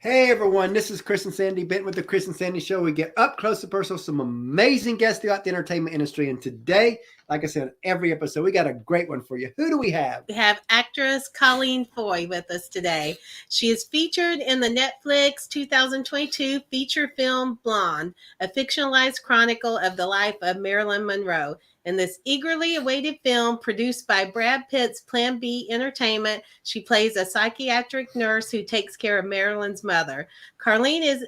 Hey everyone, this is Chris and Sandy Bent with the Chris and Sandy Show. We get up close and personal, some amazing guests throughout the entertainment industry. And today, like I said, every episode, we got a great one for you. Who do we have? We have actress Colleen Foy with us today. She is featured in the Netflix 2022 feature film Blonde, a fictionalized chronicle of the life of Marilyn Monroe. In this eagerly awaited film produced by Brad Pitt's Plan B Entertainment, she plays a psychiatric nurse who takes care of Marilyn's mother. Colleen is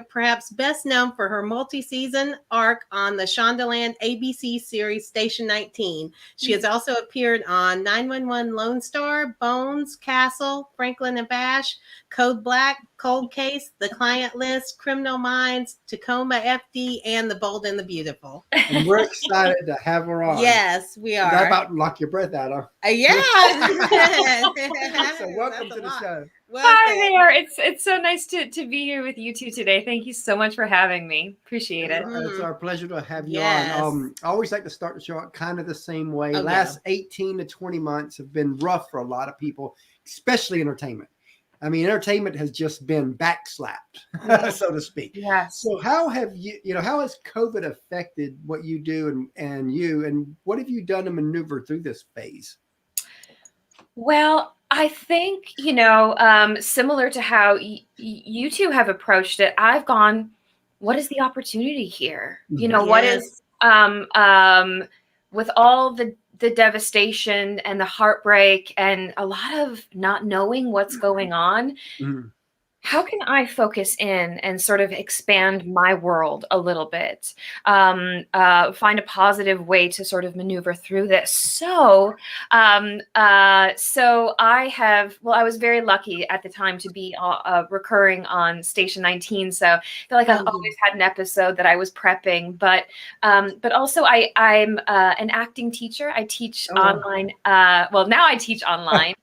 perhaps best known for her multi-season arc on the Shondaland ABC series Station 19. She has also appeared on 911 Lone Star, Bones, Castle, Franklin and Bash, Code Black, Cold Case, The Client List, Criminal Minds, Tacoma FD, and The Bold and the Beautiful. And we're excited to have her on. Yes, we are. That about knock your breath out, huh? Yeah. So welcome to the show. Hi there. It's so nice to be here with you two today. Thank you so much for having me. Appreciate it. It's our pleasure to have you on. I always like to start the show out kind of the same way. Last 18 to 20 months have been rough for a lot of people, especially entertainment. I mean, entertainment has just been backslapped, so to speak. Yeah. So how have how has COVID affected what you do and what have you done to maneuver through this phase? Well, I think, similar to how you two have approached it, I've gone, what is the opportunity here? What is, with all the devastation and the heartbreak and a lot of not knowing what's going on, how can I focus in and sort of expand my world a little bit, find a positive way to sort of maneuver through this? So I was very lucky at the time to be recurring on Station 19. So I feel like I've always had an episode that I was prepping, but also I'm an acting teacher. I teach online. Now I teach online.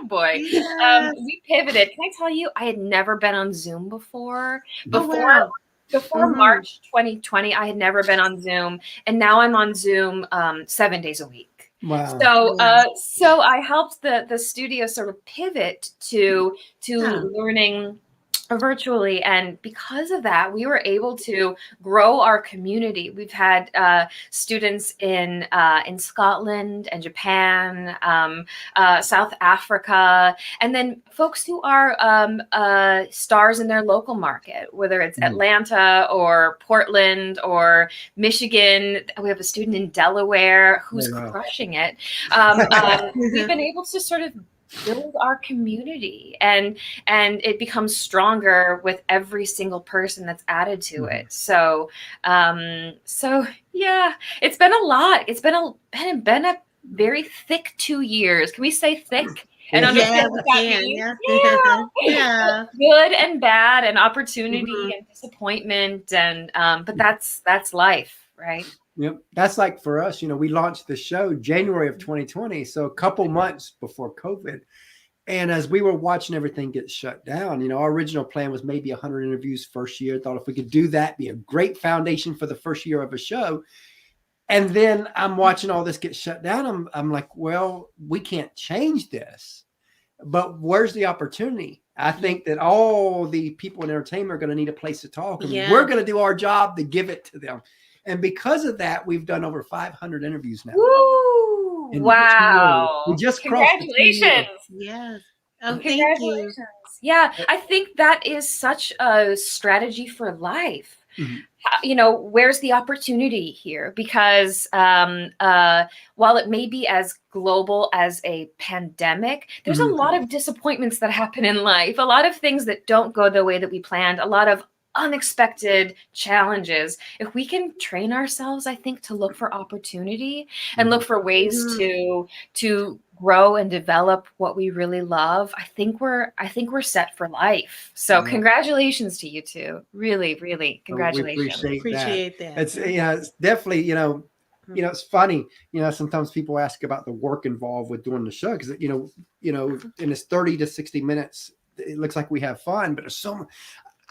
Boy, we pivoted. Can I tell you, I had never been on Zoom before. Before March 2020, I had never been on Zoom, and now I'm on Zoom 7 days a week. Wow. So I helped the studio sort of pivot to learning virtually, and because of that, we were able to grow our community. We've had students in Scotland and Japan, South Africa, and then folks who are stars in their local market, whether it's Atlanta or Portland or Michigan. We have a student in Delaware who's crushing it. We've been able to sort of build our community, and it becomes stronger with every single person that's added to it. So yeah, it's been a lot. It's been a very thick 2 years. Can we say thick? And understand what that means? Yeah. Good and bad, and opportunity and disappointment, and but that's life, right? Yep. That's like for us, we launched the show January of 2020. So a couple months before COVID. And as we were watching everything get shut down, our original plan was maybe 100 interviews first year. Thought if we could do that, be a great foundation for the first year of a show. And then I'm watching all this get shut down. I'm like, well, we can't change this. But where's the opportunity? I think that all the people in entertainment are going to need a place to talk. And we're going to do our job to give it to them. And because of that, we've done over 500 interviews now. Woo! Wow. We just crossed. Congratulations. Yes. Congratulations. Yeah, I think that is such a strategy for life. Where's the opportunity here? Because while it may be as global as a pandemic, there's a lot of disappointments that happen in life, a lot of things that don't go the way that we planned, a lot of unexpected challenges. If we can train ourselves, I think, to look for opportunity and look for ways to grow and develop what we really love, I think we're set for life. So congratulations to you two. Really, really, congratulations. We appreciate that. It's it's definitely, it's funny, sometimes people ask about the work involved with doing the show because in this 30 to 60 minutes, it looks like we have fun, but there's so much.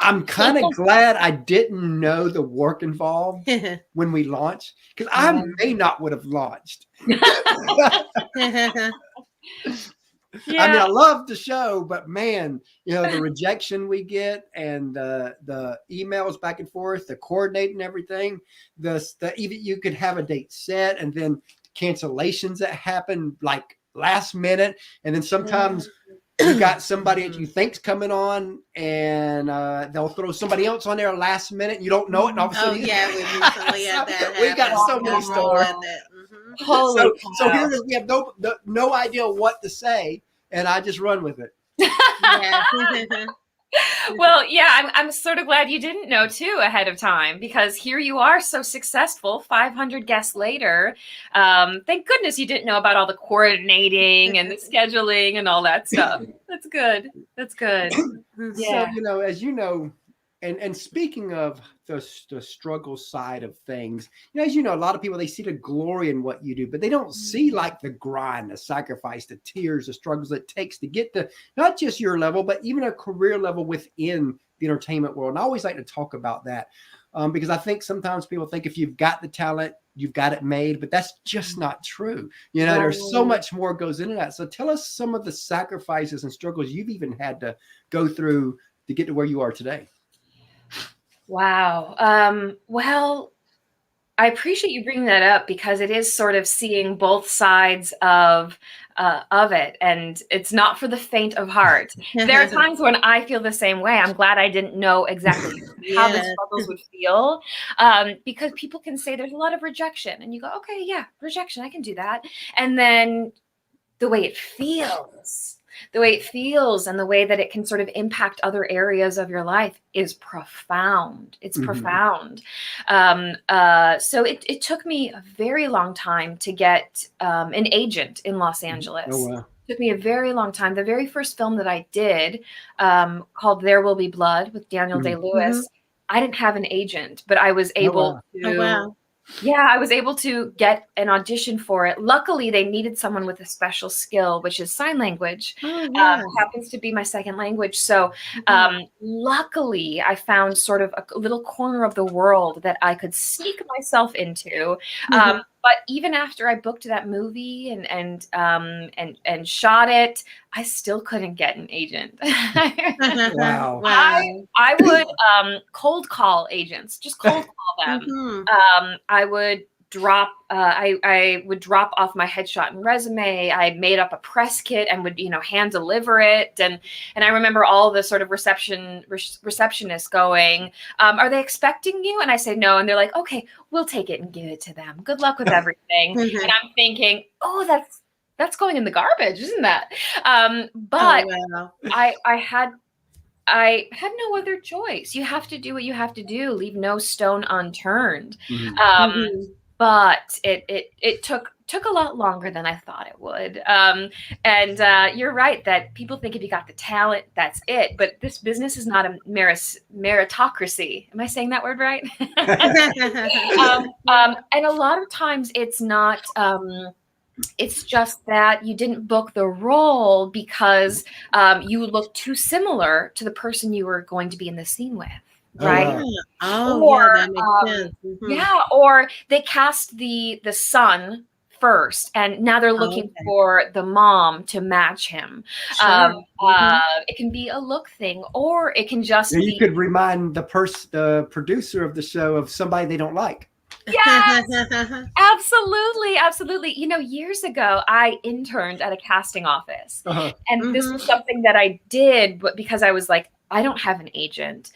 I'm kind of glad I didn't know the work involved when we launched, because I may not would have launched. Yeah. I mean, I love the show, but man, the rejection we get and the emails back and forth, the coordinating everything, the even you could have a date set and then cancellations that happen like last minute, and then sometimes you got somebody that you think's coming on, and they'll throw somebody else on there last minute. And you don't know it, and all of a sudden, we recently had that. We got so many stories. Holy so here it is. We have no idea what to say, and I just run with it. Well, yeah, I'm sort of glad you didn't know too ahead of time, because here you are so successful 500 guests later. Thank goodness you didn't know about all the coordinating and the scheduling and all that stuff. That's good. Yeah. So, as you know, and speaking of the struggle side of things, as you know, a lot of people, they see the glory in what you do, but they don't see like the grind, the sacrifice, the tears, the struggles it takes to get to not just your level, but even a career level within the entertainment world. And I always like to talk about that because I think sometimes people think if you've got the talent, you've got it made, but that's just not true. There's so much more goes into that. So tell us some of the sacrifices and struggles you've even had to go through to get to where you are today. Wow. Well, I appreciate you bringing that up, because it is sort of seeing both sides of it, and it's not for the faint of heart. There are times when I feel the same way. I'm glad I didn't know exactly how the struggles would feel, because people can say there's a lot of rejection, and you go, okay, yeah, rejection, I can do that. And then the way it feels and the way that it can sort of impact other areas of your life is profound. It's profound. So it took me a very long time to get an agent in Los Angeles. Oh, wow. It took me a very long time. The very first film that I did, called There Will Be Blood with Daniel Day-Lewis, I didn't have an agent, but I was able to... Yeah, I was able to get an audition for it. Luckily, they needed someone with a special skill, which is sign language. Happens to be my second language. So luckily, I found sort of a little corner of the world that I could sneak myself into. But even after I booked that movie and shot it, I still couldn't get an agent. Wow. I would cold call agents, just cold call them. I would drop I would drop off my headshot and resume. I made up a press kit and would hand deliver it, and I remember all the sort of receptionists going, are they expecting you? And I say no, and they're like, okay, we'll take it and give it to them, good luck with everything. And I'm thinking, oh, that's going in the garbage, isn't that? But I had no other choice. You have to do what you have to do. Leave no stone unturned. But it took a lot longer than I thought it would. And you're right that people think if you got the talent, that's it. But this business is not a meritocracy. Am I saying that word right? And a lot of times it's not. It's just that you didn't book the role because you look too similar to the person you were going to be in the scene with. Right. That makes sense. Yeah. Or they cast the son first, and now they're looking for the mom to match him. It can be a look thing, or it can just be. You could remind the producer of the show of somebody they don't like. Yes, absolutely. Years ago, I interned at a casting office, and this was something that I did, but because I was like, I don't have an agent.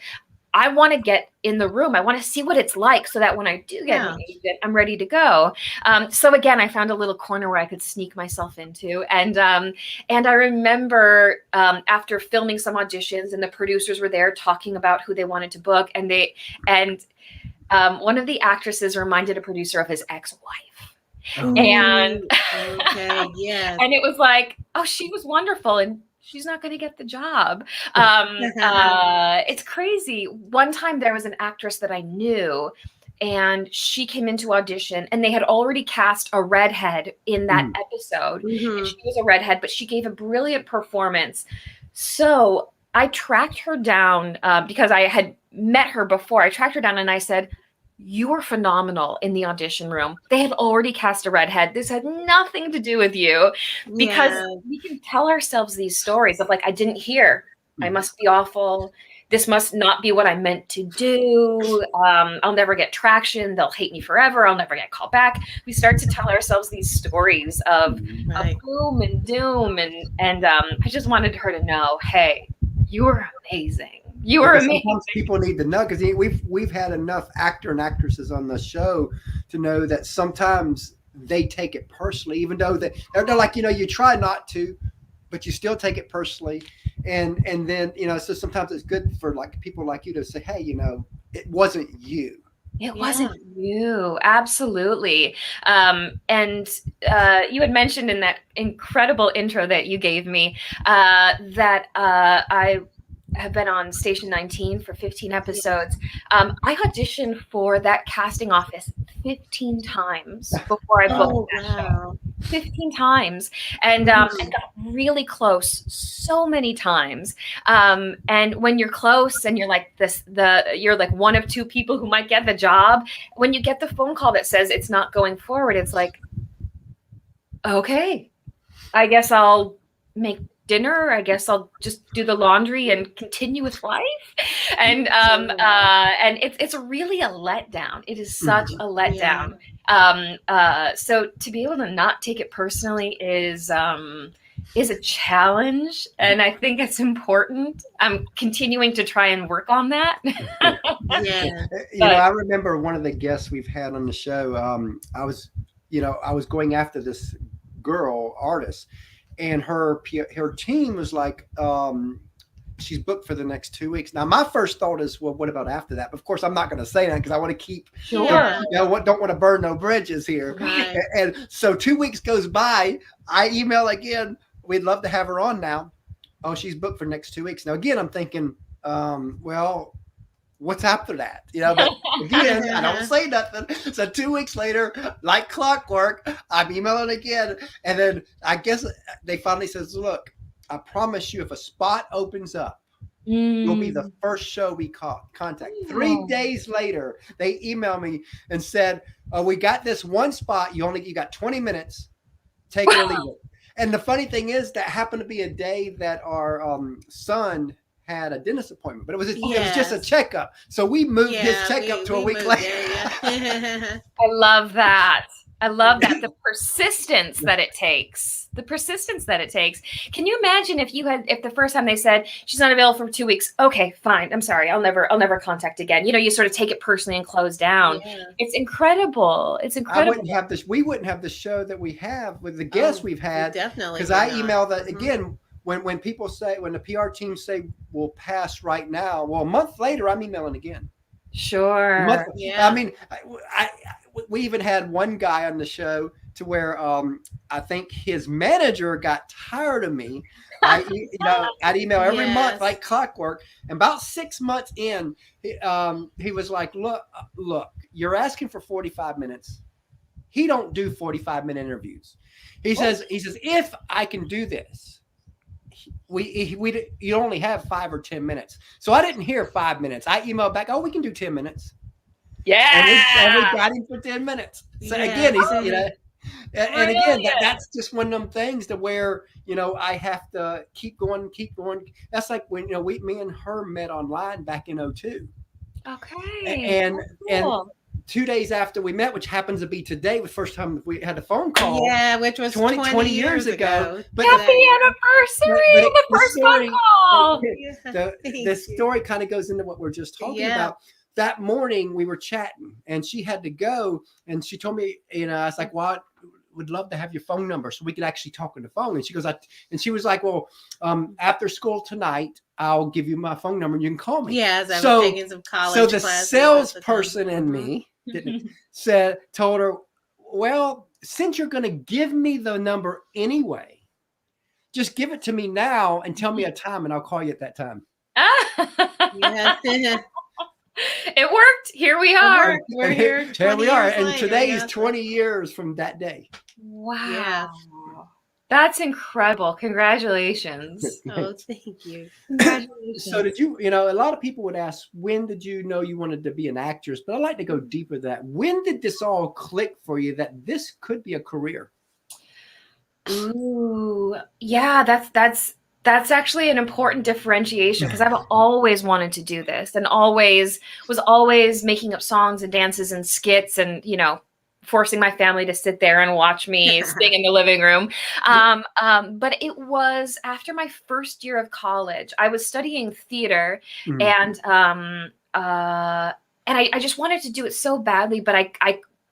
I want to get in the room. I want to see what it's like so that when I do get an agent, I'm ready to go. So again, I found a little corner where I could sneak myself into. And I remember after filming some auditions, and the producers were there talking about who they wanted to book. And one of the actresses reminded a producer of his ex-wife. And and it was like, oh, she was wonderful. And she's not going to get the job. It's crazy. One time there was an actress that I knew, and she came into audition, and they had already cast a redhead in that episode. And she was a redhead, but she gave a brilliant performance. So I tracked her down because I had met her before. I tracked her down and I said, you were phenomenal in the audition room. They had already cast a redhead. This had nothing to do with you, because we can tell ourselves these stories of like, I didn't hear, I must be awful. This must not be what I meant to do. I'll never get traction. They'll hate me forever. I'll never get called back. We start to tell ourselves these stories of gloom and doom. And I just wanted her to know, hey, you were amazing. You were amazing. Sometimes people need to know, because we've had enough actor and actresses on the show to know that sometimes they take it personally, even though they're like, you try not to, but you still take it personally. And then, so sometimes it's good for like people like you to say, hey, it wasn't you. It wasn't you. Absolutely. And you had mentioned in that incredible intro that you gave me that I have been on Station 19 for 15 episodes. I auditioned for that casting office 15 times before I booked that show. 15 times. And I got really close so many times. And when you're close and you're like you're like one of two people who might get the job, when you get the phone call that says it's not going forward, it's like, okay, I guess I'll make dinner. I guess I'll just do the laundry and continue with life. And it's really a letdown. It is such a letdown. So to be able to not take it personally is a challenge, and I think it's important. I'm continuing to try and work on that. I remember one of the guests we've had on the show. I was going after this girl artist, and her team was like, she's booked for the next 2 weeks. Now, my first thought is, well, what about after that? But of course, I'm not going to say that because I want to keep, don't want to burn no bridges here. Right. And so 2 weeks goes by. I email again. We'd love to have her on now. Oh, she's booked for next 2 weeks. Now, again, I'm thinking, well, what's after that? But again, I don't say nothing. So 2 weeks later, like clockwork, I'm emailing again. And then I guess they finally says, look, I promise you, if a spot opens up, you'll be the first show we contact. 3 days later, they emailed me and said, we got this one spot. You got 20 minutes. Take it or leave it. And the funny thing is that happened to be a day that our son had a dentist appointment, but it was just a checkup. So we moved his checkup to a week later. I love that. The persistence that it takes. Can you imagine if the first time they said she's not available for 2 weeks? Okay, fine. I'm sorry. I'll never contact again. You sort of take it personally and close down. Yeah. It's incredible. We wouldn't have the show that we have with the guests we've had. Definitely. Because I email that again. When people say, when the PR team say we'll pass right now, well, a month later, I'm emailing again. Sure. I mean, we even had one guy on the show to where I think his manager got tired of me. I'd email every month like clockwork. And about 6 months in, he was like, look, you're asking for 45 minutes. He don't do 45-minute interviews. He says, if I can do this, you only have 5 or 10 minutes. So I didn't hear 5 minutes. I emailed back, we can do 10 minutes. Yeah. And we got him for 10 minutes. So again, he's, and again, that's just one of them things to where, I have to keep going. That's like when, me and her met online back in 2002. Okay. And 2 days after we met, which happens to be today, the first time we had a phone call. Yeah, which was 20 years ago. But happy anniversary! The first phone call. The story kind of goes into what we're just talking about. That morning we were chatting, and she had to go, and she told me, I was like, "Well, I would love to have your phone number so we could actually talk on the phone." And she goes, and she was like, "Well, after school tonight, I'll give you my phone number and you can call me." Yeah, as I was taking some college classes. So the salesperson in me told her, well, since you're going to give me the number anyway, just give it to me now and tell me a time and I'll call you at that time. It worked. Here we are. We're here. Here we are. And today is 20 years from that day. Wow. That's incredible. Congratulations. Oh, thank you. Congratulations. So did you, a lot of people would ask, when did you know you wanted to be an actress? But I'd like to go deeper than that. When did this all click for you that this could be a career? Ooh, yeah, that's actually an important differentiation, because I've always wanted to do this, and was always making up songs and dances and skits, and forcing my family to sit there and watch me sing in the living room. But it was after my first year of college. I was studying theater, and I just wanted to do it so badly, but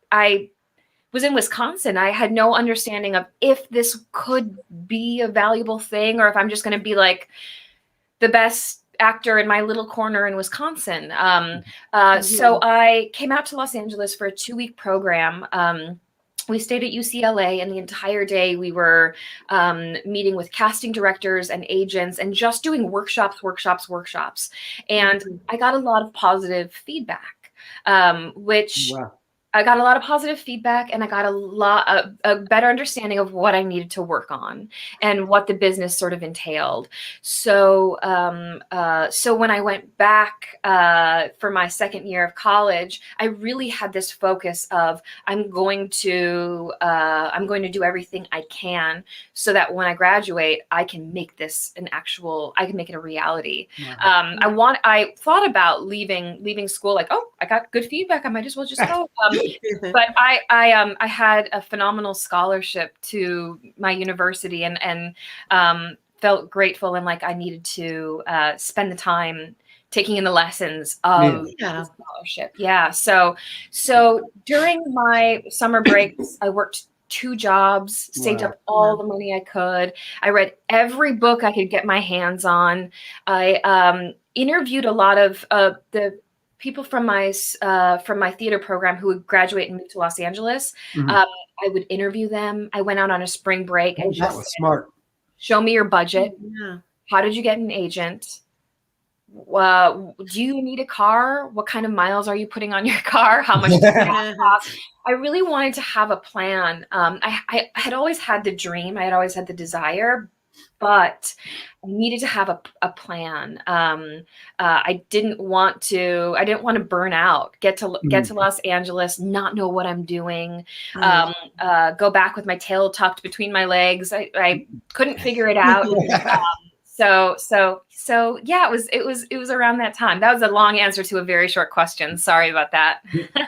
I was in Wisconsin. I had no understanding of if this could be a valuable thing, or if I'm just going to be like the best actor in my little corner in Wisconsin. So I came out to Los Angeles for a 2-week program. We stayed at UCLA, and the entire day we were meeting with casting directors and agents and just doing workshops. And I got a lot of positive feedback, which... Wow. I got a lot of positive feedback, and I got a better understanding of what I needed to work on and what the business sort of entailed. So, so when I went back for my second year of college, I really had this focus of I'm going to do everything I can so that when I graduate, I can make this I can make it a reality. Wow. I thought about leaving school, like, oh, I got good feedback, I might as well just go. But I had a phenomenal scholarship to my university, and felt grateful, and like I needed to spend the time taking in the lessons of the scholarship. Yeah. So during my summer breaks, I worked 2 jobs, saved up all the money I could. I read every book I could get my hands on. I interviewed a lot of the people from my theater program who would graduate and move to Los Angeles. I would interview them. I went out on a spring break and that was smart. Show me your budget. Yeah. How did you get an agent? Do you need a car? What kind of miles are you putting on your car? How much does it cost? I really wanted to have a plan. I had always had the dream. I had always had the desire, but I needed to have a plan. I didn't want to burn out, get to Los Angeles, not know what I'm doing, go back with my tail tucked between my legs. I couldn't figure it out. So yeah, it was around that time. That was a long answer to a very short question. Sorry about that.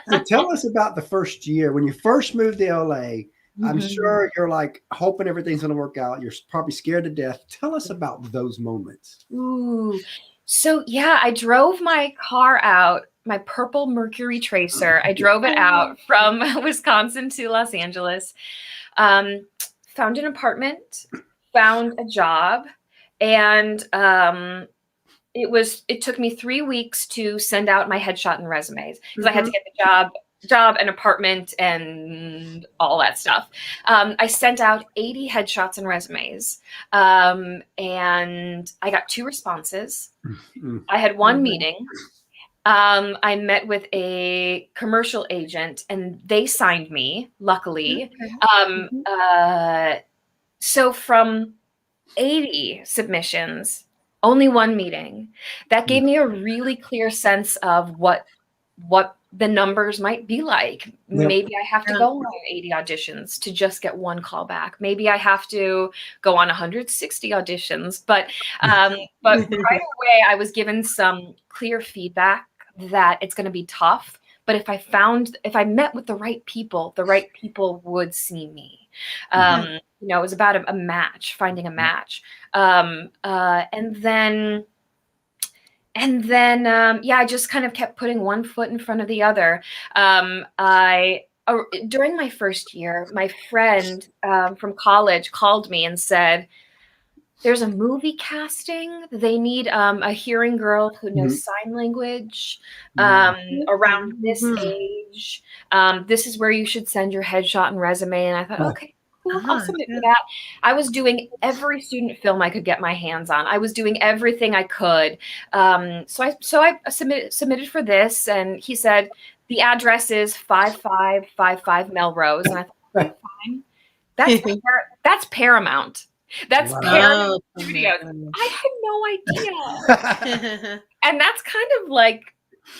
So tell us about the first year when you first moved to LA. I'm sure you're like hoping everything's going to work out. You're probably scared to death. Tell us about those moments. Ooh. So yeah, I drove my car out, my purple Mercury Tracer. I drove it out from Wisconsin to Los Angeles, found an apartment, found a job, and it took me 3 weeks to send out my headshot and resumes, because I had to get the job and apartment and all that stuff. I sent out 80 headshots and resumes, and I got 2 responses. I had 1 meeting. I met with a commercial agent, and they signed me, luckily. So from 80 submissions, only 1 meeting. That gave me a really clear sense of what the numbers might be like. Maybe I have to go on 80 auditions to just get 1 call back. Maybe I have to go on 160 auditions. But right away, I was given some clear feedback that it's going to be tough. But if I met with the right people would see me. It was about a match, finding a match. And then I just kind of kept putting one foot in front of the other. During my first year, my friend from college called me and said, there's a movie casting. They need a hearing girl who knows sign language around this age. This is where you should send your headshot and resume. And I thought, okay, cool, I'll submit for that. I was doing every student film I could get my hands on. I was doing everything I could. So I submitted for this, and he said, the address is 5555 Melrose. And I thought, fine. That's Paramount. That's Wow. Paramount Studios. I had no idea. And that's kind of like,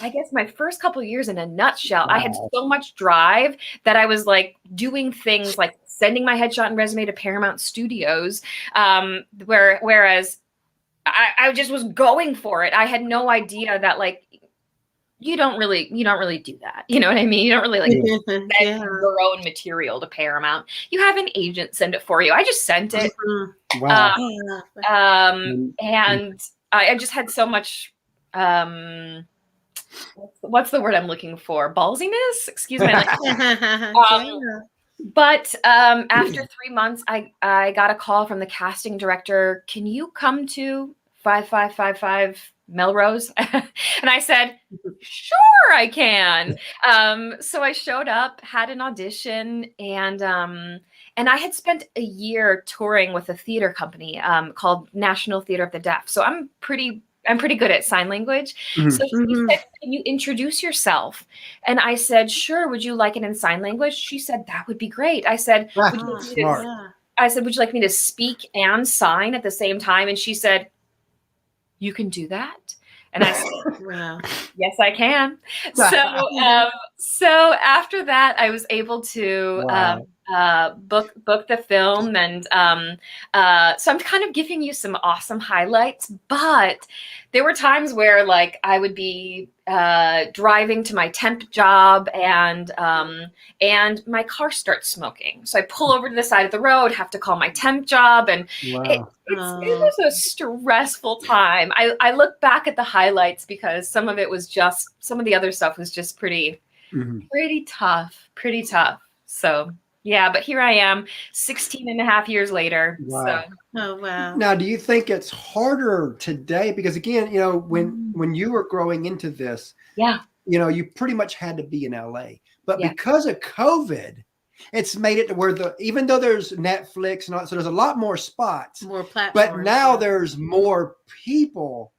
I guess, my first couple of years in a nutshell. Wow. I had so much drive that I was like doing things like sending my headshot and resume to Paramount Studios, whereas I just was going for it. I had no idea that like you don't really do that. You know what I mean? You don't really like send your own material to Paramount. You have an agent send it for you. I just sent it. Wow. And I just had so much what's the word I'm looking for? Ballsiness? Excuse me. But after 3 months, I got a call from the casting director. Can you come to 5555 Melrose? And I said, sure, I can. So I showed up, had an audition, and I had spent a year touring with a theater company called National Theater of the Deaf. So I'm pretty good at sign language. So she said, can you introduce yourself? And I said, sure. Would you like it in sign language? She said, that would be great. I said, would you like me to speak and sign at the same time? And she said, you can do that? And I said, wow. Yes, I can. So after that, I was able to book the film. And so I'm kind of giving you some awesome highlights, but there were times where like I would be driving to my temp job and my car starts smoking. So I pull over to the side of the road, have to call my temp job. And it was a stressful time. I look back at the highlights because some of the other stuff was just pretty tough. So yeah, but here I am 16 and a half years later. Wow. So. Oh, wow. Now, do you think it's harder today? Because again, you know, when you were growing into this, you know, you pretty much had to be in LA, but because of COVID, it's made it to where even though there's Netflix and all, so there's a lot more spots, more platforms, but now there's more people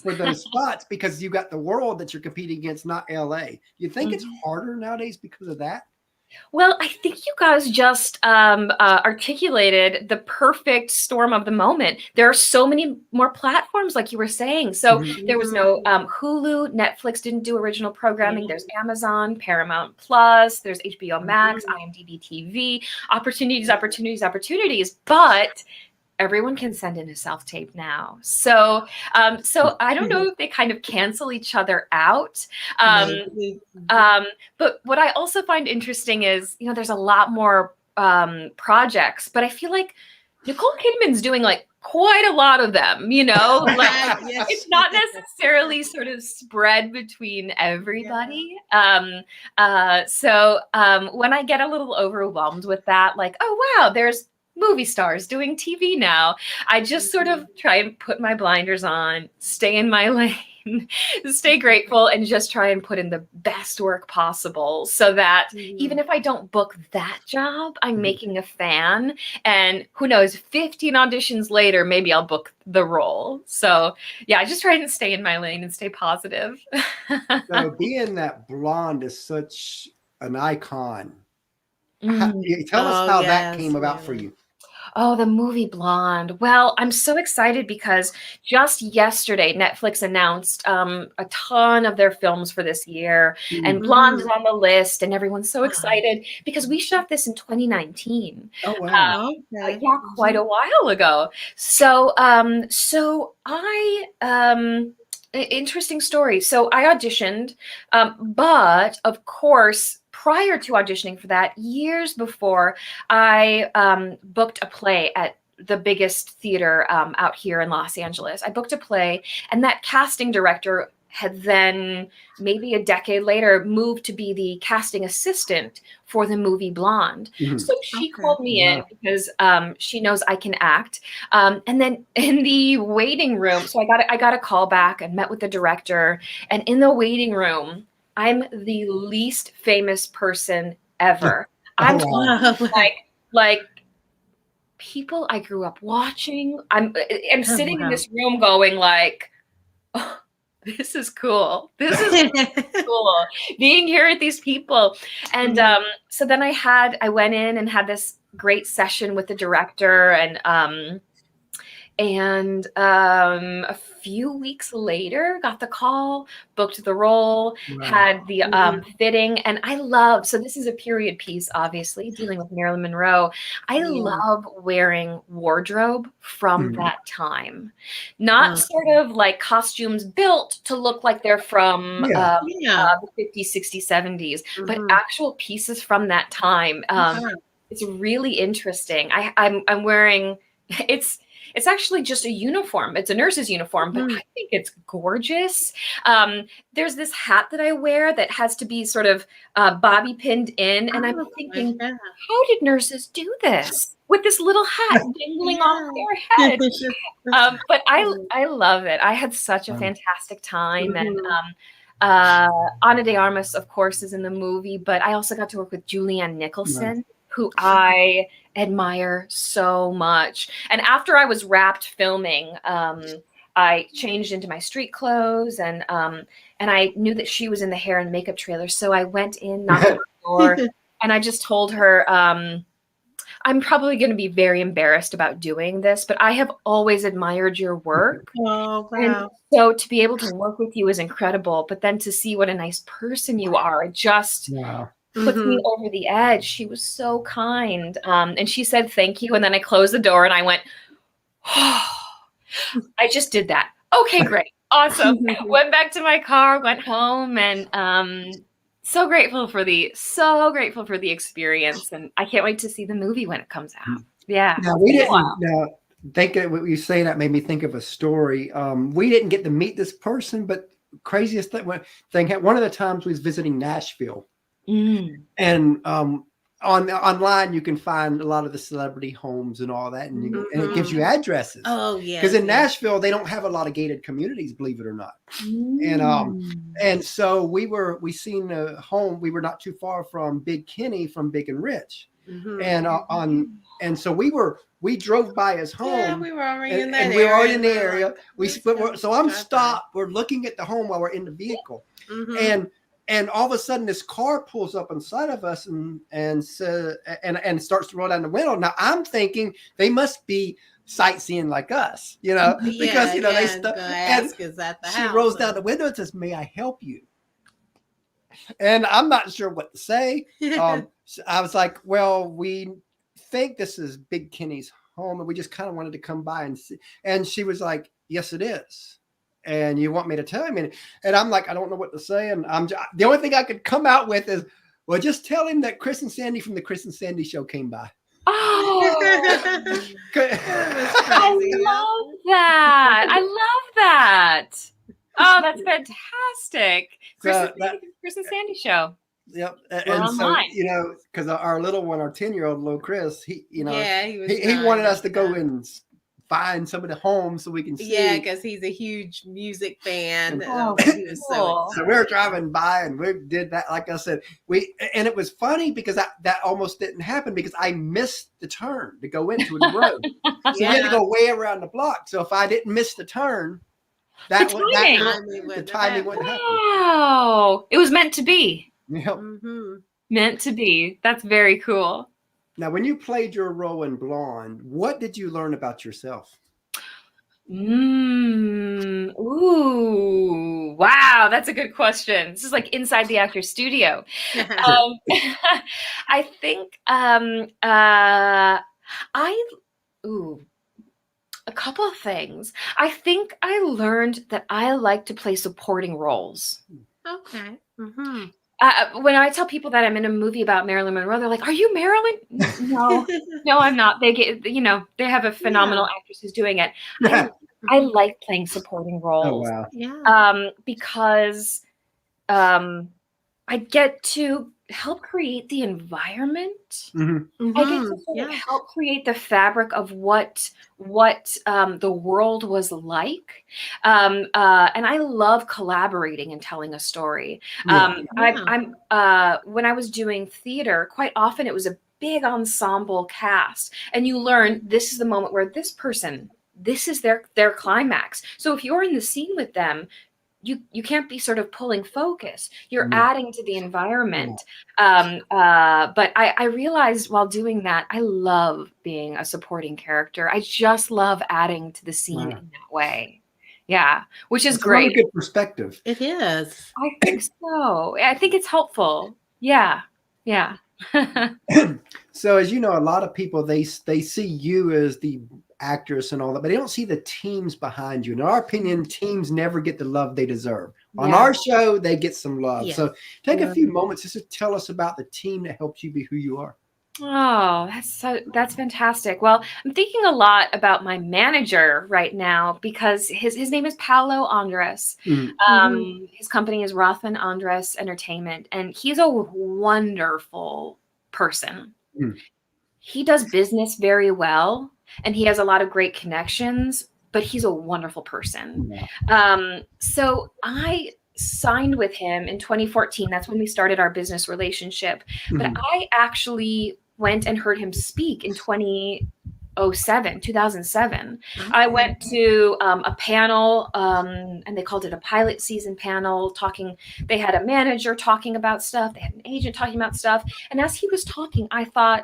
for those spots because you got the world that you're competing against, not LA. You think it's harder nowadays because of that? Well, I think you guys just articulated the perfect storm of the moment. There are so many more platforms, like you were saying. So there was no Hulu, Netflix didn't do original programming. There's Amazon, Paramount Plus, there's HBO Max, IMDb TV, opportunities. But everyone can send in a self-tape now. So I don't know if they kind of cancel each other out. But what I also find interesting is, you know, there's a lot more projects, but I feel like Nicole Kidman's doing like quite a lot of them, you know, like it's not necessarily sort of spread between everybody. So when I get a little overwhelmed with that, like, oh, wow, there's movie stars doing TV now, I just sort of try and put my blinders on, stay in my lane, stay grateful, and just try and put in the best work possible so that even if I don't book that job, I'm making a fan. And who knows, 15 auditions later, maybe I'll book the role. So yeah, I just try and stay in my lane and stay positive. So being that blonde is such an icon. Tell us how that came about for you. Oh, the movie Blonde. Well, I'm so excited because just yesterday, Netflix announced a ton of their films for this year, and Blonde is on the list, and everyone's so excited because we shot this in 2019. Oh, wow. Yeah, quite a while ago. So interesting story. So I auditioned, but of course, prior to auditioning for that, years before, I booked a play at the biggest theater out here in Los Angeles. I booked a play, and that casting director had then, maybe a decade later, moved to be the casting assistant for the movie Blonde. So she called me in because she knows I can act. And then in the waiting room, so I got a call back and met with the director. And in the waiting room, I'm the least famous person ever. I'm like people I grew up watching. I'm sitting in this room going like, oh, this is cool. This is cool being here with these people. And so then I went in and had this great session with the director, and a few weeks later got the call, booked the role, had the fitting. And so this is a period piece, obviously, dealing with Marilyn Monroe. I love wearing wardrobe from that time, not sort of like costumes built to look like they're from the 50s, 60s, 70s, but actual pieces from that time. It's really interesting. I'm wearing, it's actually just a uniform. It's a nurse's uniform, but I think it's gorgeous. There's this hat that I wear that has to be sort of bobby pinned in. And I'm thinking, how did nurses do this with this little hat dangling off their head? But I love it. I had such a fantastic time. And Ana de Armas, of course, is in the movie, but I also got to work with Julianne Nicholson, who I admire so much. And after I was wrapped filming, I changed into my street clothes, and I knew that she was in the hair and makeup trailer. So I went in, knocked on the door, and I just told her, I'm probably going to be very embarrassed about doing this, but I have always admired your work. Oh, wow. And so to be able to work with you is incredible. But then to see what a nice person you are, it just puts me over the edge. She was so kind. And she said, thank you. And then I closed the door and I went, oh, I just did that. Okay, great. Awesome. Went back to my car, went home, and so grateful for the experience. And I can't wait to see the movie when it comes out. Yeah. Now, we didn't what you say that made me think of a story. We didn't get to meet this person, but craziest thing, one of the times we was visiting Nashville. And online you can find a lot of the celebrity homes and all that, and it gives you addresses. Oh yeah, because in Nashville they don't have a lot of gated communities, believe it or not. And so we seen a home. We were not too far from Big Kenny from Big and Rich, and so we drove by his home. Yeah, we were already in that area. And we were already in the area. So I'm stopped. We're looking at the home while we're in the vehicle, and all of a sudden, this car pulls up inside of us and starts to roll down the window. Now I'm thinking they must be sightseeing like us, because they stuck. And she rolls down the window and says, "May I help you?" And I'm not sure what to say. I was like, "Well, we think this is Big Kenny's home, and we just kind of wanted to come by and see." And she was like, "Yes, it is. And you want me to tell him?" And I'm like, I don't know what to say. And the only thing I could come out with is, well, just tell him that Chris and Sandy from the Chris and Sandy show came by. Oh, I love that. Oh, that's fantastic. Chris and Sandy show. Yep. And so, because our little one, our 10-year-old little Chris, he wanted us to go and find some of the homes so we can see. Yeah, because he's a huge music fan. He was so we were driving by and we did that. Like I said, and it was funny because that almost didn't happen because I missed the turn to go into the road. So we had to go way around the block. So if I didn't miss the turn, the timing wouldn't happen. Wow. It was meant to be. Yep. Meant to be. That's very cool. Now, when you played your role in Blonde, what did you learn about yourself? Ooh, wow, that's a good question. This is like inside the actor's studio. I think a couple of things. I think I learned that I like to play supporting roles. Okay. When I tell people that I'm in a movie about Marilyn Monroe, they're like, "Are you Marilyn?" No, I'm not. They they have a phenomenal actress who's doing it. I like playing supporting roles. Oh, wow. Yeah. Because I get to help create the environment. I get to sort of help create the fabric of what the world was like. And I love collaborating and telling a story. When I was doing theater, quite often it was a big ensemble cast, and you learn this is the moment where this person, this is their climax. So if you're in the scene with them, you can't be sort of pulling focus. You're adding to the environment. But I realized while doing that, I love being a supporting character. I just love adding to the scene in that way. Yeah, which is great. A really good perspective. It is. I think so. I think it's helpful. Yeah. Yeah. So as you know, a lot of people, they see you as the actress and all that, but they don't see the teams behind you. In our opinion, teams never get the love they deserve. On our show, they get some love. Yes. So take a few moments just to tell us about the team that helps you be who you are. Oh, that's fantastic. Well, I'm thinking a lot about my manager right now because his name is Paulo Andres. His company is Rothman Andres Entertainment, and he's a wonderful person. He does business very well, and he has a lot of great connections, but he's a wonderful person. So I signed with him in 2014. That's when we started our business relationship. But I actually went and heard him speak in 2007. I went to a panel, and they called it a pilot season panel, talking. They had a manager talking about stuff. They had an agent talking about stuff. And as he was talking, I thought,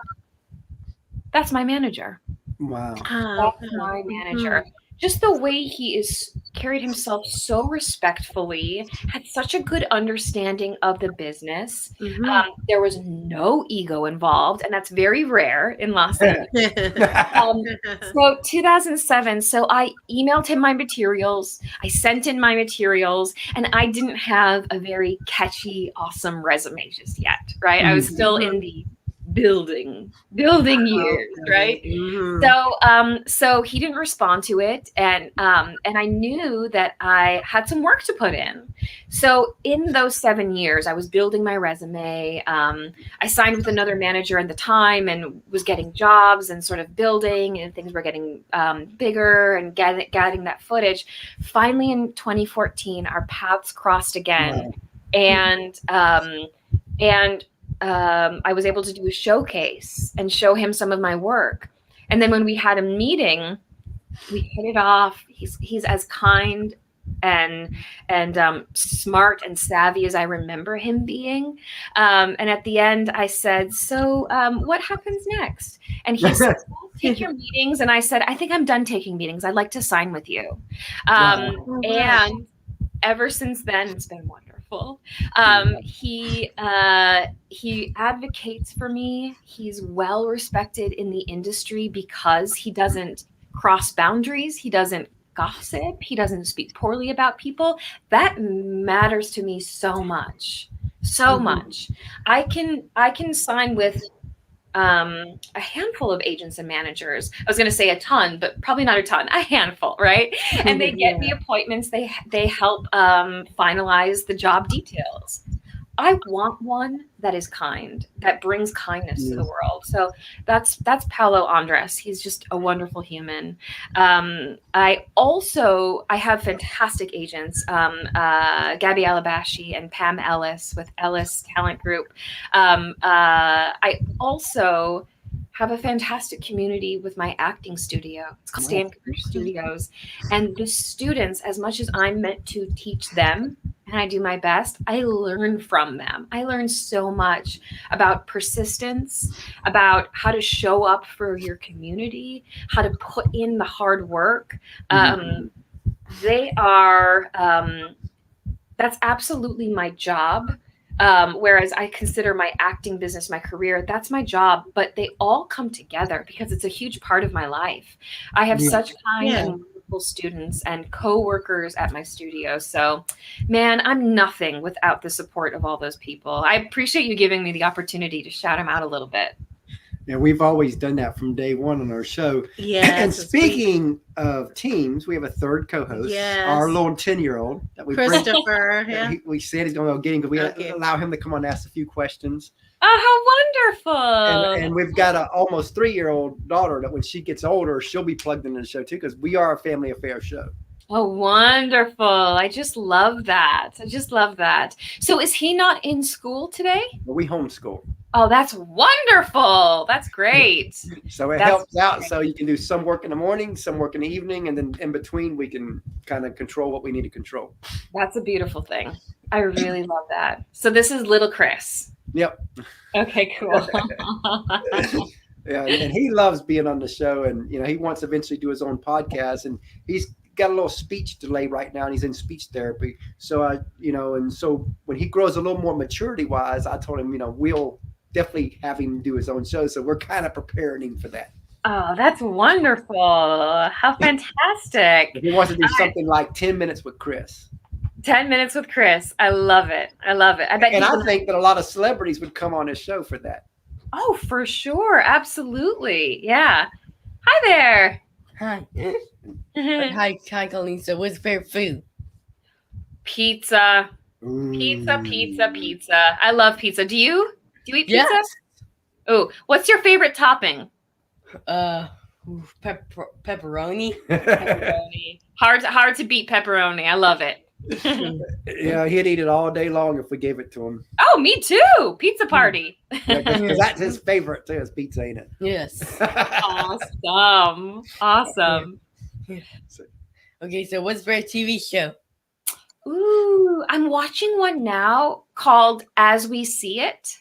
that's my manager. Wow. That's my manager. Just the way he is carried himself so respectfully, had such a good understanding of the business. There was no ego involved, and that's very rare in Los Angeles. So 2007, so I emailed him my materials. I sent in my materials, and I didn't have a very catchy, awesome resume just yet, right? I was still in the building years, right? So he didn't respond to it, and I knew that I had some work to put in. So in those 7 years, I was building my resume. I signed with another manager at the time and was getting jobs and sort of building, and things were getting bigger and getting that footage. Finally, in 2014, our paths crossed again, and I was able to do a showcase and show him some of my work. And then when we had a meeting, we hit it off. He's as kind and smart and savvy as I remember him being. And at the end, I said, so what happens next? And he said, well, take your meetings. And I said, I think I'm done taking meetings. I'd like to sign with you. And ever since then, it's been wonderful. He advocates for me. He's well respected in the industry because he doesn't cross boundaries. He doesn't gossip. He doesn't speak poorly about people. That matters to me so much, so much. I can sign with a handful of agents and managers. I was going to say a ton, but probably not a ton, a handful, right? And they get me appointments. They help finalize the job details. I want one that is kind, that brings kindness to the world. So that's Paulo Andres. He's just a wonderful human. I have fantastic agents, Gabby Alabashi and Pam Ellis with Ellis Talent Group. I also have a fantastic community with my acting studio. It's called Stan Career Studios. And the students, as much as I'm meant to teach them, and I do my best, I learn from them. I learn so much about persistence, about how to show up for your community, how to put in the hard work. They are, that's absolutely my job. Whereas I consider my acting business, my career, that's my job, but they all come together because it's a huge part of my life. I have such kind and wonderful students and co-workers at my studio. So, man, I'm nothing without the support of all those people. I appreciate you giving me the opportunity to shout them out a little bit. Yeah, we've always done that from day one on our show. Yeah. And speaking of teams, we have a third co-host, our little 10-year-old that we Christopher. We said he's going to go get him because we allow him to come on and ask a few questions. Oh, how wonderful! And we've got an almost 3-year-old daughter that when she gets older, she'll be plugged into the show too because we are a family affair show. Oh, wonderful. I just love that. So is he not in school today? We homeschool. Oh, that's wonderful. That's great. So it helps out. So you can do some work in the morning, some work in the evening, and then in between we can kind of control what we need to control. That's a beautiful thing. I really love that. So this is little Chris. Yep. Okay, cool. Yeah, and he loves being on the show, and he wants to eventually do his own podcast, and he's got a little speech delay right now, and he's in speech therapy. So and so when he grows a little more maturity wise, I told him, we'll definitely have him do his own show. So we're kind of preparing him for that. Oh, that's wonderful. How fantastic. He wants to do something like 10 minutes with Chris. 10 minutes with Chris. I love it. I bet. And I think that a lot of celebrities would come on his show for that. Oh, for sure. Absolutely. Yeah. Hi there. Hi. Hi, Colleen. So what's your favorite food? Pizza. Pizza. I love pizza. Do you eat pizza? Yes. Oh, what's your favorite topping? Pepperoni. Pepperoni. Hard to beat pepperoni. I love it. Yeah, he'd eat it all day long if we gave it to him. Oh, me too. Pizza party. Because that's his favorite too, is pizza, ain't it? Yes. Awesome. Okay, so what's your favorite TV show? Ooh, I'm watching one now called As We See It.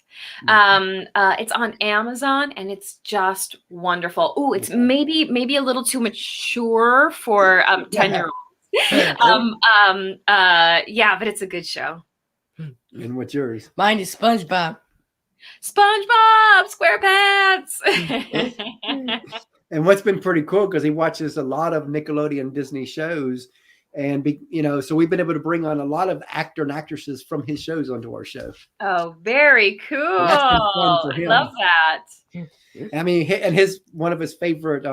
It's on Amazon and it's just wonderful. Ooh, it's maybe a little too mature for 10-year-olds. But it's a good show. And what's yours? Mine is SpongeBob SquarePants. And what's been pretty cool, because he watches a lot of Nickelodeon Disney shows, and so we've been able to bring on a lot of actor and actresses from his shows onto our show. Oh, very cool. So that's been fun for him. Love that. I mean, and one of his favorite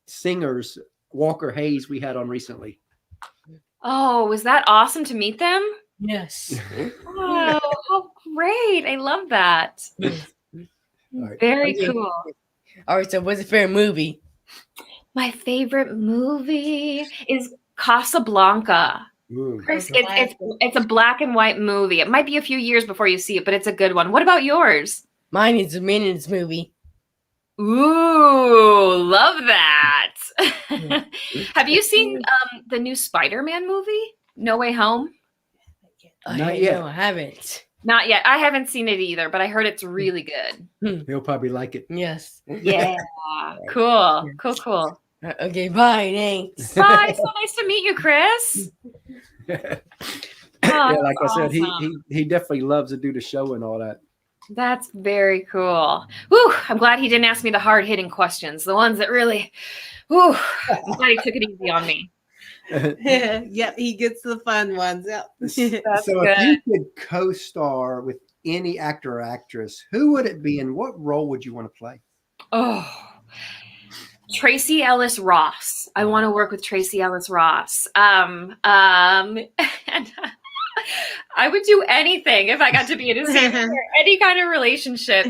singers, Walker Hayes, we had on recently. Oh, was that awesome to meet them? Yes. Oh, how great. I love that. Right. Very cool. All right, so what's your favorite movie? My favorite movie is Casablanca. Ooh. Chris, it's a black and white movie. It might be a few years before you see it, but it's a good one. What about yours? Mine is a Minions movie. Ooh, love that. Have you seen the new Spider-Man movie, No Way Home? Not yet. No, I haven't. Not yet. I haven't seen it either, but I heard it's really good. He'll probably like it. Yes. Yeah. Cool. Okay, bye. Thanks. Bye. So nice to meet you, Chris. Yeah, Oh, like that's I said, awesome. he definitely loves to do the show and all that. That's very cool. Whew, I'm glad he didn't ask me the hard-hitting questions, the ones that really, I'm glad he took it easy on me. Yep, he gets the fun ones. Yep. That's So good. if you could co-star with any actor or actress, who would it be and what role would you want to play? Oh, Tracy Ellis Ross. I want to work with Tracy Ellis Ross. And I would do anything if I got to be in a scene or any kind of relationship.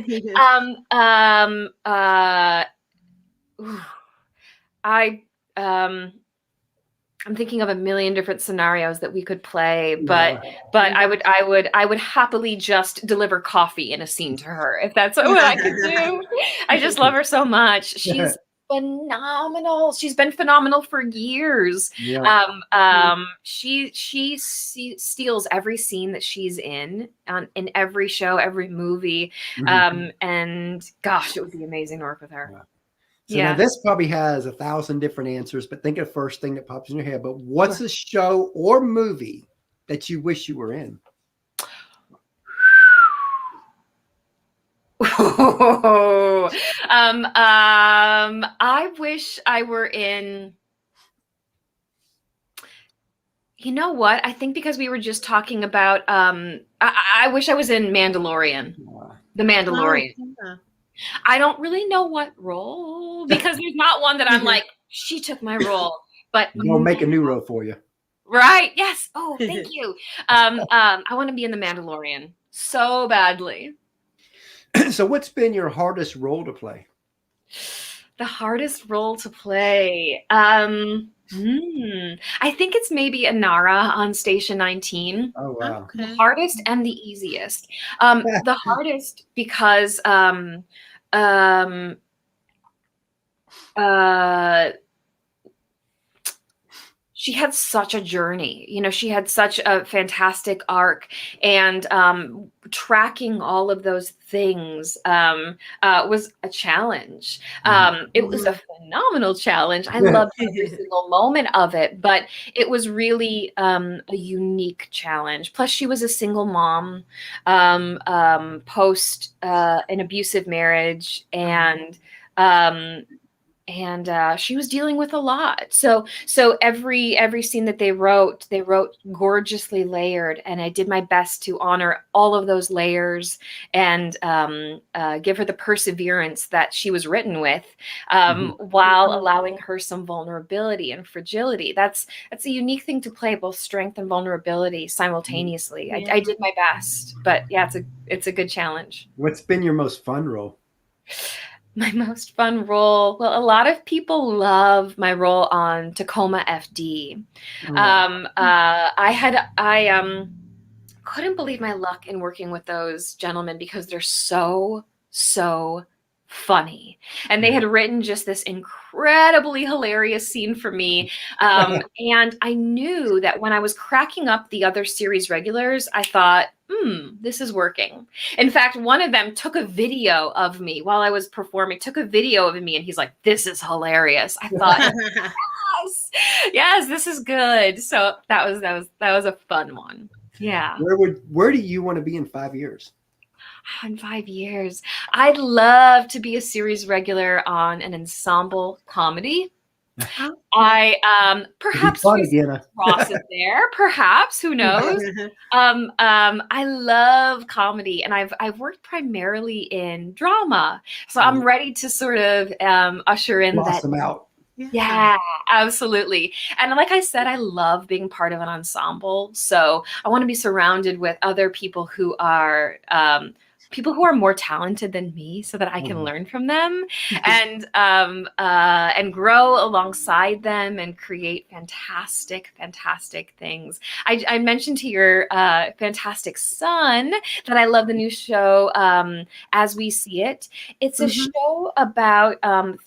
I'm thinking of a million different scenarios that we could play, but I would happily just deliver coffee in a scene to her if that's what I could do. I just love her so much. She's phenomenal. She's been phenomenal for years. Yeah. She steals every scene that she's in every show, every movie. And gosh, it would be amazing to work with her. Yeah. So now this probably has 1,000 different answers, but think of the first thing that pops in your head. But what's a show or movie that you wish you were in? I wish I were in. You know what? I think because we were just talking about. I wish I was in Mandalorian. The Mandalorian. I don't really know what role, because there's not one that I'm like, she took my role. But We'll make a new role for you. Right? Yes. Oh, thank you. I want to be in the Mandalorian so badly. So what's been your hardest role to play? The hardest role to play. I think it's maybe Inara on Station 19. Oh, wow. Okay. The hardest and the easiest. The hardest because she had such a journey. You know, she had such a fantastic arc, and tracking all of those things was a challenge. It was a phenomenal challenge. I loved every single moment of it, but it was really a unique challenge. Plus, she was a single mom post an abusive marriage, and she was dealing with a lot. So every scene that they wrote gorgeously layered, and I did my best to honor all of those layers and give her the perseverance that she was written with, while allowing her some vulnerability and fragility. That's a unique thing to play, both strength and vulnerability simultaneously. I did my best, but yeah, it's a good challenge. What's been your most fun role? My most fun role. Well, a lot of people love my role on Tacoma FD. I couldn't believe my luck in working with those gentlemen because they're so funny. And they had written just this incredibly hilarious scene for me. And I knew that when I was cracking up the other series regulars, I thought, this is working. In fact, one of them took a video of me while I was performing, and he's like, this is hilarious. I thought, yes, this is good. So that was a fun one. Yeah. Where do you want to be in 5 years? In 5 years, I'd love to be a series regular on an ensemble comedy. I perhaps Ross is there. Perhaps, who knows? I love comedy, and I've worked primarily in drama, so I'm ready to sort of usher in Blossom out. Yeah, absolutely. And like I said, I love being part of an ensemble, so I want to be surrounded with other people who are more talented than me, so that I can learn from them and grow alongside them and create fantastic things. I mentioned to your fantastic son that I love the new show, As We See It. It's a show about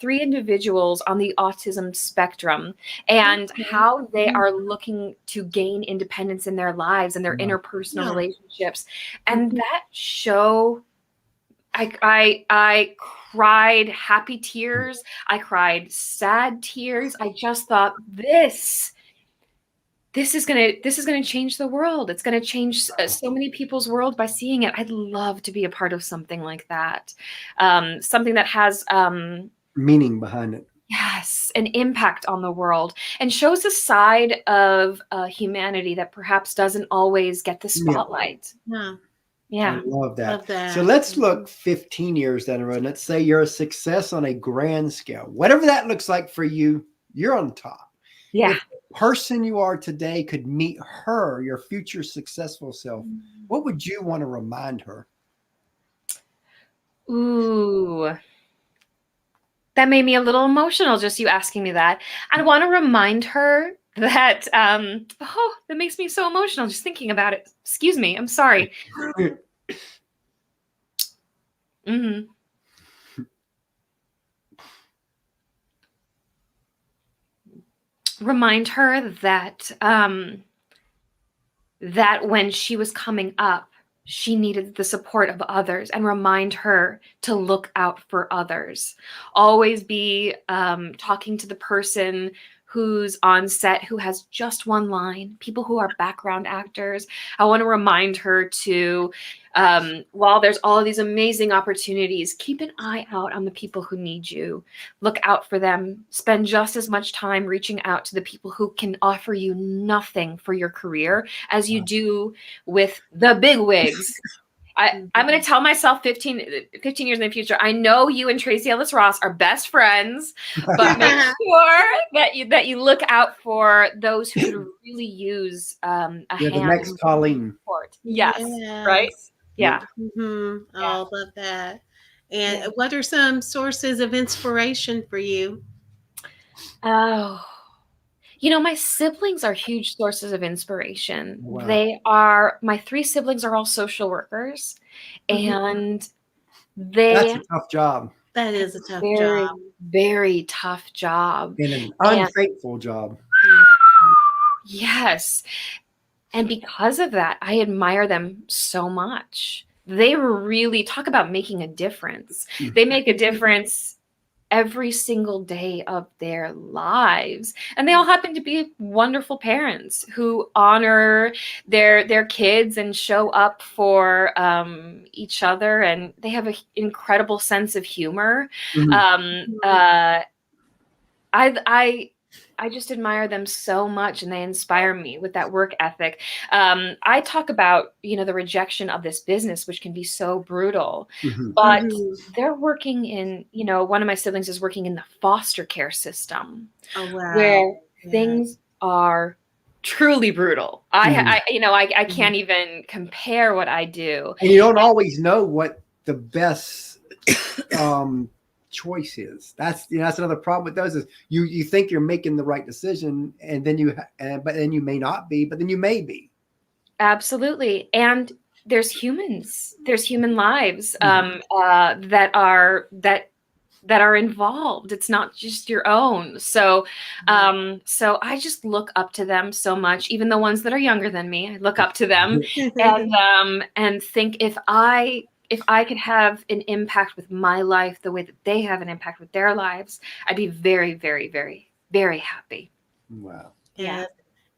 3 individuals on the autism spectrum and how they are looking to gain independence in their lives and their interpersonal relationships. And that show, I cried happy tears. I cried sad tears. I just thought this is gonna change the world. It's gonna change so many people's world by seeing it. I'd love to be a part of something like that, something that has meaning behind it. Yes, an impact on the world, and shows a side of humanity that perhaps doesn't always get the spotlight. Yeah. I love that. So let's look 15 years down the road. Let's say you're a success on a grand scale. Whatever that looks like for you, you're on top. Yeah. If the person you are today could meet her, your future successful self, what would you want to remind her? Ooh. That made me a little emotional, just you asking me that. I'd want to remind her that, that makes me so emotional just thinking about it. Excuse me. I'm sorry. Remind her that, that when she was coming up, she needed the support of others, and remind her to look out for others. Always be talking to the person who's on set, who has just one line, people who are background actors. I want to remind her to, while there's all of these amazing opportunities, keep an eye out on the people who need you. Look out for them. Spend just as much time reaching out to the people who can offer you nothing for your career as you do with the big wigs. I'm going to tell myself 15 years in the future, I know you and Tracy Ellis Ross are best friends, but make sure that you look out for those who could really use a hand. The next Colleen. Support. Yes. Right? Yeah. Oh, love that. And what are some sources of inspiration for you? Oh, my siblings are huge sources of inspiration. Wow. My 3 siblings are all social workers, and that's a tough job. That is a tough very, job. Very tough job. And an unfaithful job. Yes. And because of that, I admire them so much. They really talk about making a difference. They make a difference every single day of their lives. And they all happen to be wonderful parents who honor their kids and show up for each other. And they have an incredible sense of humor. I just admire them so much, and they inspire me with that work ethic. I talk about, the rejection of this business, which can be so brutal, but they're working in, one of my siblings is working in the foster care system, where things are truly brutal. I can't even compare what I do. And you don't always know what the best choice is. That's another problem with those is you think you're making the right decision, and then but then you may not be, but then you may be. Absolutely. And there's human lives that are involved. It's not just your own. So so I just look up to them so much, even the ones that are younger than me. I look up to them and think if I could have an impact with my life the way that they have an impact with their lives, I'd be very, very, very, very happy. Wow. Yeah.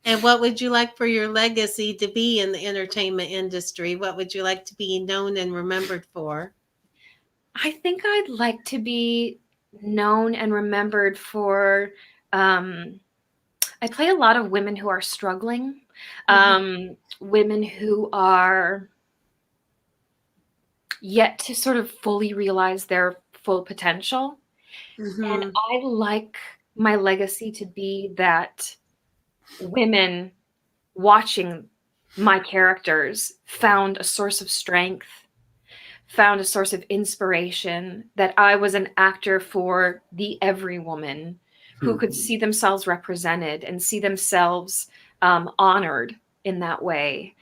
And what would you like for your legacy to be in the entertainment industry? What would you like to be known and remembered for? I think I'd like to be known and remembered for, I play a lot of women who are struggling, women who are yet to sort of fully realize their full potential. And I like my legacy to be that women watching my characters found a source of strength, found a source of inspiration, that I was an actor for the every woman who could see themselves represented and see themselves honored in that way.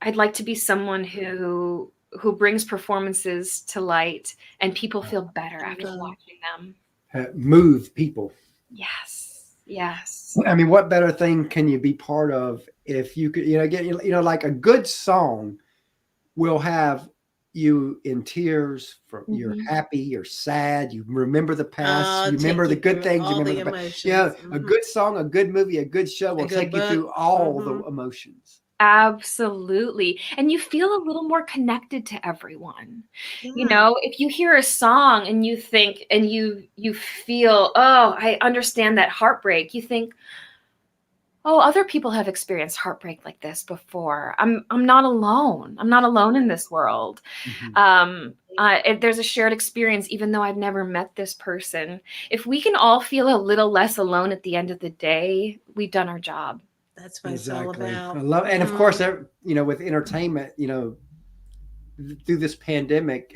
I'd like to be someone who brings performances to light and people feel better after watching them. Move people. Yes. I mean, what better thing can you be part of if you could, like a good song will have you in tears, from you're happy, you're sad, you remember the past, you remember the good things, you remember the emotions. A good song, a good movie, a good show will take you through all the emotions. Absolutely. And you feel a little more connected to everyone. If you hear a song and you think, and you feel, oh, I understand that heartbreak, you think, oh, other people have experienced heartbreak like this before. I'm not alone. I'm not alone in this world. There's a shared experience, even though I've never met this person. If we can all feel a little less alone at the end of the day, we've done our job. That's what it's all about. I love, and of course, with entertainment, through this pandemic,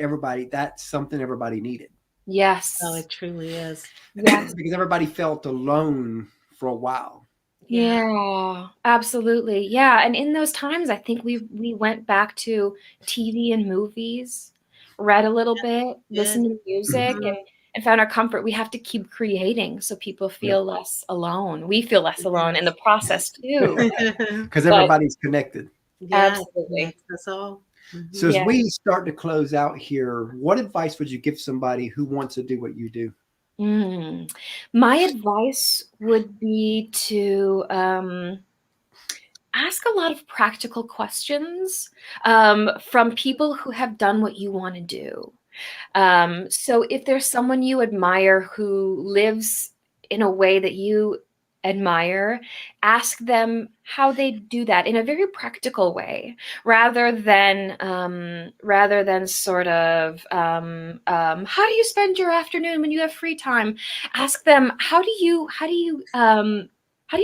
that's something everybody needed. Yes. Oh, it truly is. Yes. Because everybody felt alone for a while. Yeah, absolutely. Yeah. And in those times, I think we went back to TV and movies, read a little bit, listened to music, and found our comfort. We have to keep creating so people feel less alone. We feel less alone in the process too. Because everybody's connected. Absolutely. That's all. So as we start to close out here, what advice would you give somebody who wants to do what you do? My advice would be to ask a lot of practical questions from people who have done what you want to do. So if there's someone you admire who lives in a way that you admire, ask them how they do that in a very practical way, rather than sort of how do you spend your afternoon when you have free time? Ask them how do you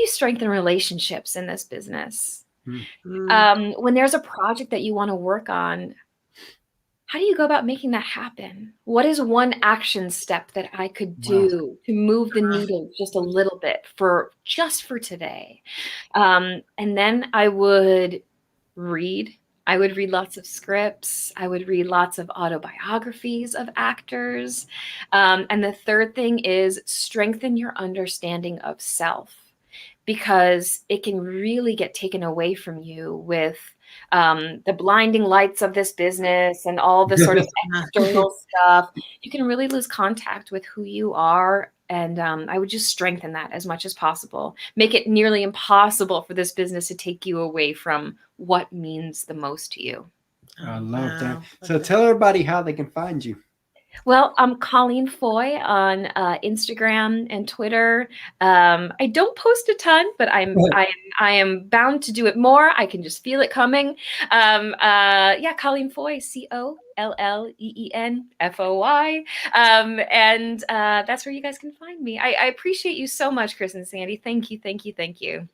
strengthen relationships in this business? When there's a project that you want to work on, how do you go about making that happen? What is one action step that I could do to move the needle just a little bit for today? And then I would read. I would read lots of scripts. I would read lots of autobiographies of actors. And the third thing is strengthen your understanding of self. because it can really get taken away from you with the blinding lights of this business and all the sort of external stuff. You can really lose contact with who you are. And I would just strengthen that as much as possible. Make it nearly impossible for this business to take you away from what means the most to you. I love that. So tell everybody how they can find you. Well, I'm Colleen Foy on Instagram and Twitter. I don't post a ton, but I am bound to do it more. I can just feel it coming. Colleen Foy, COLLEENFOY. And that's where you guys can find me. I appreciate you so much, Chris and Sandy. Thank you, thank you, thank you.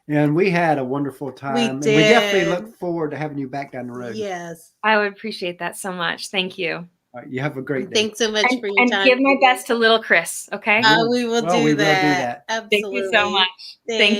And we had a wonderful time. We and did. we definitely look forward to having you back down the road. Yes. I would appreciate that so much. Thank you. All right, you have a great day. Thanks so much for your time. And give my best to little Chris, okay? We will do that. We will do that. Absolutely. Thank you so much. Thanks.